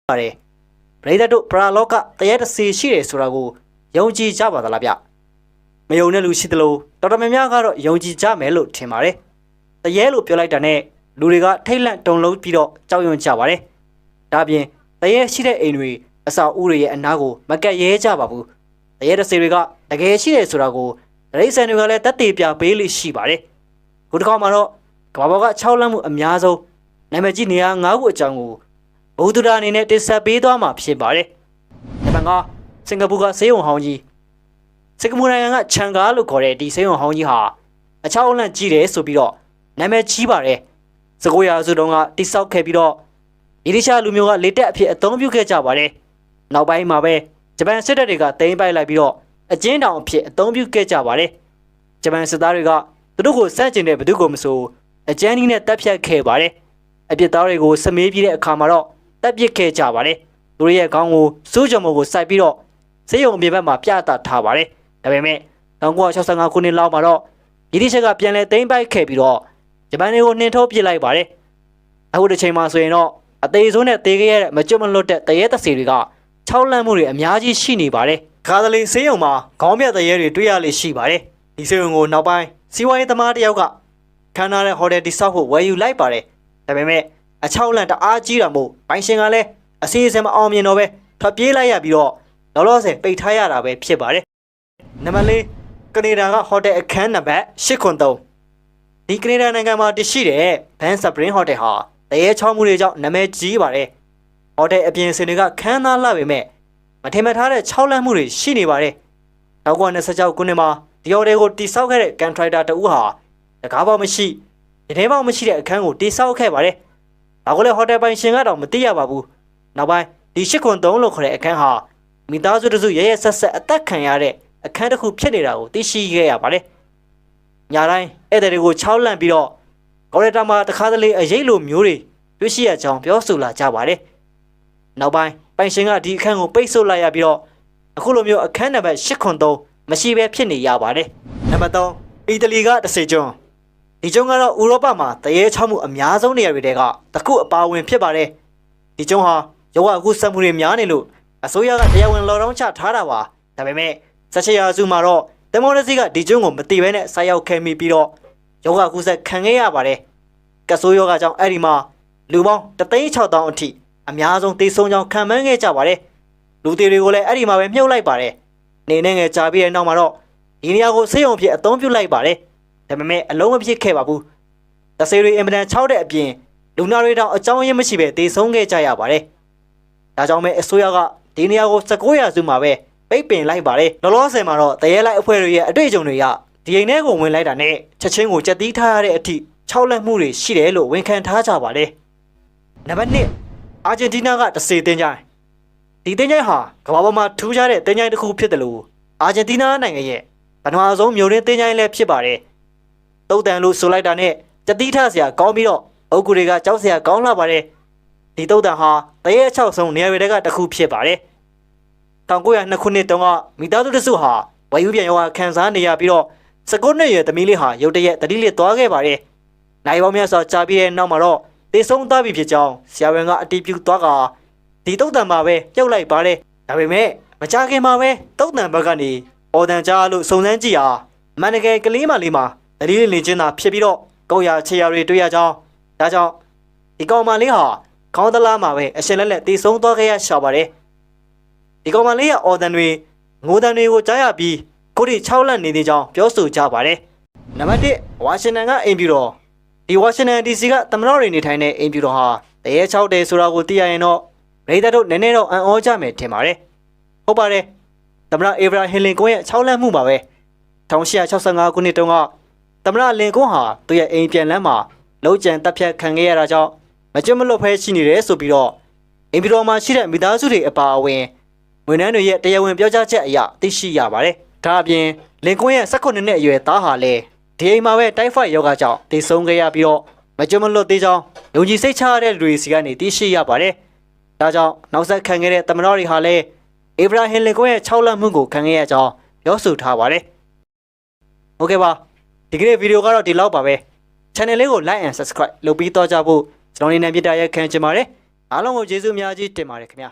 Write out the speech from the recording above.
ပါတယ်ပရိသတ်တို့ပရာလောကတရားတစ်စီရှိတယ်ဆိုတာကိုယုံကြည်ကြပါသလားဗျမယုံတဲ့လူရှိသလိုတော်တော်များများကတော့ယုံကြည်ကြမယ်လို့ထင်ပါတယ်တရားလို့ပြောလိုက်တာနဲ့လူတွေကထိတ်လန့်တုန်လှုပ်ပြီးတော့ကြောက်ရွံ့ကြပါတယ်ဒါပြင်တရားရှိတဲ့အိမ်တွေအစာအုပ်တွေရဲ့အနားကိုမကက်ရဲကြပါဘူးတရားတစ်စီတွေကတကယ်ရှိတယ်ဆိုတာကိုဒိဋ္ဌိတွေကလည်းတတ်သိပြပေးလို့ရှိပါတယ်ခုတစ်ခါမှာတော့ကမ္ဘာပေါ်က6လမ်းမှုအများဆုံးနာမည်ကြီးနေရာ9ခုအကြောင်းကိုဘုဒ္ဓရာအနေနဲ့တင်ဆက်ပေးသွားမှာဖြစ်ပါတယ်။နံပါတ်5စင်ကာပူကဆေးရုံဟောင်းကြီးစင်ကာပူနိုင်ငံကချန်ကာလို့ခေါ်တဲ့ဒီဆေးရုံဟောင်းကြီးဟာအချောက်လန့်ကြီးတယ်ဆိုပြီးတော့နာမည်ကြီးပါတယ်။စကိုရာစုတုန်းကတိဆောက်ခဲ့ပြီးတော့ဗြိတိရှလူမျိုးကလေတက်အဖြစ်အသုံးပြုခဲ့ကြပါတယ်။နောက်ပိုင်းမှာပဲဂျပန်စစ်တပ်တွေကတိမ်းပိုက်လိုက်ပြီးတော့အကျဉ်းထောင်အဖြစ်အသုံးပြုခဲ့ကြပါတယ်။ဂျပန်စစ်သားတွေကသူတို့ကိုစန့်ကျင်တဲ့ဘသူကိုမဆိုအကျဉ်းကြီးနဲ့တပ်ဖြတ်ခဲ့ပါတယ်။အပြစ်သားတွေကိုစမေးပြတဲ့အခါမှာတော့တပ်ပစ်ခဲ့ကြပါတယ်သူတို့ရဲ့ခေါင်းကိုစိုးကြုံကိုစိုက်ပြီးတော့ဆေးရုံအပြင်ဘက်မှာပြသထားပါတယ်ဒါပေမဲ့1965ခုနှစ်လောက်မှာတော့ဗြိတိရှကပြန်လဲသိမ်းပိုက်ခဲ့ပြီးတော့ဂျပန်တွေကိုနှင်ထုတ်ပစ်လိုက်ပါတယ်အခုတစ်ချိန်မှာဆိုရင်တော့အသေးဆုံးနဲ့သေခဲ့ရတဲ့မကြွမလွတ်တဲ့တရေတစီတွေက6လန့်မှုတွေအများကြီးရှိနေပါတယ်ခါသလေးဆေးရုံမှာခေါင်းပြတရေတွေတွေ့ရလေရှိပါတယ်ဒီဆေးရုံကိုနောက်ပိုင်းစီးပွားရေးသမားတယောက်ကခန်းနာတဲ့ဟိုတယ်တိဆောက်ဖို့ဝယ်ယူလိုက်ပါတယ်ဒါပေမဲ့အချောက်လန့်တအားကြီးတာမို့ပိုင်ရှင်ကလည်းအစီအစဉ်မအောင်မြင်တော့ပဲထွက်ပြေးလိုက်ရပြီးတော့လောလောဆယ်ပိတ်ထားရတာပဲဖြစ်ပါတယ်နံပါတ်4ကနေဒါကဟိုတယ်အခန်းနံပါတ်803ဒီကနေဒါနိုင်ငံမှာတရှိတဲ့ဘန်စပရင်ဟိုတယ်ဟာတရေချောင်းမှုတွေကြောင့်နာမည်ကြီးပါတယ်ဟိုတယ်အပြင်စင်တွေကခန်းသားလာပေမဲ့မထင်မှတ်ထားတဲ့6လန့်မှုတွေရှိနေပါတယ်1926ခုနှစ်မှာဒီဟိုတယ်ကိုတိစောက်ခဲ့တဲ့ကန်ထရိုက်တာတဦးဟာတကားပေါက်မရှိရသေးပေါက်မရှိတဲ့အခန်းကိုတိစောက်ခဲ့ပါတယ်ဒါကိုလည်းဟိုတယ်ပိုင်ရှင်ကတော့မသိရပါဘူးနောက်ပိုင်းဒီ803လို့ခေါ်တဲ့အခန်းဟာမိသားစုတစုရရဆက်ဆက်အသက်ခံရတဲ့အခန်းတစ်ခုဖြစ်နေတာကိုသိရှိခဲ့ရပါတယ်ညတိုင်းဧည့်သည်တွေကို6လန့်ပြီးတော့ကော်ရီတာမှာတခါတလေအရေးလိုမျိုးတွေတွေ့ရှိရကြောင်းပြောဆိုလာကြပါတယ်နောက်ပိုင်းပိုင်ရှင်ကဒီအခန်းကိုပိတ်ဆို့လိုက်ရပြီးတော့အခုလိုမျိုးအခန်းနံပါတ်803မရှိဘဲဖြစ်နေရပါတယ်နံပါတ်3အီတလီကတစ်စေကျွန်းဒီကျွန်းကတော့ဥရောပမှာတရေချောက်မှုအများဆုံးနေရာတွေကတစ်ခုအပါဝင်ဖြစ်ပါတယ်ဒီကျွန်းဟာရောဂါကူးစက်မှုတွေများနေလို့အစိုးရကတရားဝင်လော်ဒေါင်းချထားတာပါဒါပေမဲ့16ရာစုမှာတော့ဒီမိုကရေစီကဒီကျွန်းကိုမတိဘဲနဲ့ဆိုက်ရောက်ခဲ့မိပြီးတော့ရောဂါကူးစက်ခံခဲ့ရပါတယ်ကဆိုးရောဂါကြောင့်အဲ့ဒီမှာလူပေါင်း1,600,000အထိအများဆုံးသေဆုံးကြောင်းခံမှန်းခဲ့ကြပါတယ်လူတွေတွေကိုလည်းအဲ့ဒီမှာပဲမြုပ်လိုက်ပါတယ်နေနဲ့ငယ်ကြာပြီးတဲ့နောက်မှာတော့ဒီနေရာကိုဆေးရုံအဖြစ်အသုံးပြုလိုက်ပါတယ်ဒါပေမဲ့အလုံးမဖြစ်ခဲ့ပါဘူးတဆေးတွေအင်မတန်6တဲ့အပြင်လူနာတွေတောင်အကြောင်းရင်းမရှိပဲသေဆုံးခဲ့ကြရပါတယ်ဒါကြောင့်ပဲအစိုးရကဒီနေရာကို19ရာစုမှာပဲပိတ်ပင်လိုက်ပါတယ်လောလောဆယ်မှာတော့တရေလိုက်အဖွဲ့တွေရဲ့အတွေ့အကြုံတွေကဒီအိမ်ထဲကိုဝင်လိုက်တာနဲ့ချက်ချင်းကိုကြက်တီးထားရတဲ့အထိ6လက်မှုတွေရှိတယ်လို့ဝန်ခံထားကြပါတယ်နံပါတ်1အာဂျင်တီးနားကတဆေတင်းကြိုင်ဒီတင်းကြိုင်ဟာကမ္ဘာပေါ်မှာထူးခြားတဲ့တင်းကြိုင်တစ်ခုဖြစ်တယ်လို့အာဂျင်တီးနားနိုင်ငံရဲ့ပထမဆုံးမြို့ရင်းတင်းကြိုင်လည်းဖြစ်ပါတယ်တုတ်တန်လို့ဆိုလိုက်တာနဲ့ကြက်တီးထားစရာကောင်းပြီးတော့အုပ်ကူတွေကကြောက်စရာကောင်းလာပါတယ်ဒီတုတ်တန်ဟာတရေ6ဆုံးနေရာတွေကတစ်ခုဖြစ်ပါတယ်1902ခုနှစ်တုန်းကမိသားစုတစုဟာဝယ်ယူပြန်ရောခံစားနေရပြီးတော့19နှစ်ရွယ်သမီးလေးဟာရုတ်တရက်တတိလေးသွားခဲ့ပါတယ်နိုင်ပေါင်းများစွာကြာပြီးတဲ့နောက်မှာတော့သေဆုံးသွားပြီဖြစ်ကြောင်းဆရာဝန်ကအတည်ပြုသွားကဒီတုတ်တန်မှာပဲပြုတ်လိုက်ပါတယ်ဒါပေမဲ့မကြခင်မှာပဲတုတ်တန်ဘက်ကနေအော်တန်ကြားလို့စုံစမ်းကြည့်ဟာမန်နကယ်ကလေးမလေးမှာတတိလေးလင်ချင်းသာဖြစ်ပြီးတော့ကောက်ရချေရတွေတွေ့ရကြောင်းဒါကြောင့်ဒီကောင်မလေးဟာခေါင်းတလားမှာပဲအရှင်လက်လက်သေဆုံးသွားခဲ့ရရှာပါတယ်ဒီကောင်မလေးရဲ့အော်တန်တွေငိုတန်တွေကိုကြားရပြီးကိုရီ6လန့်နေသေးကြောင်းပြောဆိုကြပါတယ်နံပါတ်1ဝါရှင်တန်ကအိမ်ဖြူတော်ဒီဝါရှင်တန် DC ကသမ္မတတွေနေထိုင်တဲ့အိမ်ဖြူတော်ဟာတရေ6တယ်ဆိုတာကိုသိရရင်တော့ဗြိတိန်တို့နည်းနည်းတော့အံ့ဩကြမယ်ထင်ပါတယ်ဟုတ်ပါတယ်သမ္မတအေဗရာဟင်လင်ကွန်းရဲ့6လန့်မှုပါပဲ1865ခုနှစ်တုန်းကသမ္မတလင်ကွန်းဟာသူ့ရဲ့အိမ်ပြန်လမ်းမှာလုံးကျန်တပ်ဖြတ်ခံခဲ့ရတာကြောင့်မကျွတ်မလွတ်ဖဲရှိနေတယ်ဆိုပြီးတော့အိမ်ဖြူတော်မှာရှိတဲ့မိသားစုတွေအပါအဝင်ဝန်ထမ်းတွေရဲ့တရားဝင်ပြောကြားချက်အရသိရှိရပါတယ်ဒါအပြင်လင်ကွန်းရဲ့19နှစ်အရွယ်သားဟာလည်းဒီအိမ်မှာပဲတိုက်ဖိုက်ယောဂကြောင့်သေဆုံးခဲ့ရပြီးတော့မကျွတ်မလွတ်သေးကြောင်းယုံကြည်စိတ်ချရတဲ့လူတွေစီကနေသိရှိရပါတယ်ဒါကြောင့်နောက်ဆက်ခံခဲ့တဲ့သမ္မတတွေဟာလည်းအေဗရာဟင်လင်ကွန်းရဲ့6လန့်မှုကိုခံခဲ့ရကြောင်းပြောဆိုထားပါတယ်ဟုတ်ကဲ့ပါဒီကနေ့ဗီဒီယိုကတော့ဒီလောက်ပါပဲ channel လေးကို like and subscribe လုပ်ပြီးတော့ကြဖို့ကျွန်တော်နေနဲ့ပြတာရက်ခံချင်ပါတယ် အားလုံးကိုကျေးဇူးအများကြီးတင်ပါတယ်ခင်ဗျာ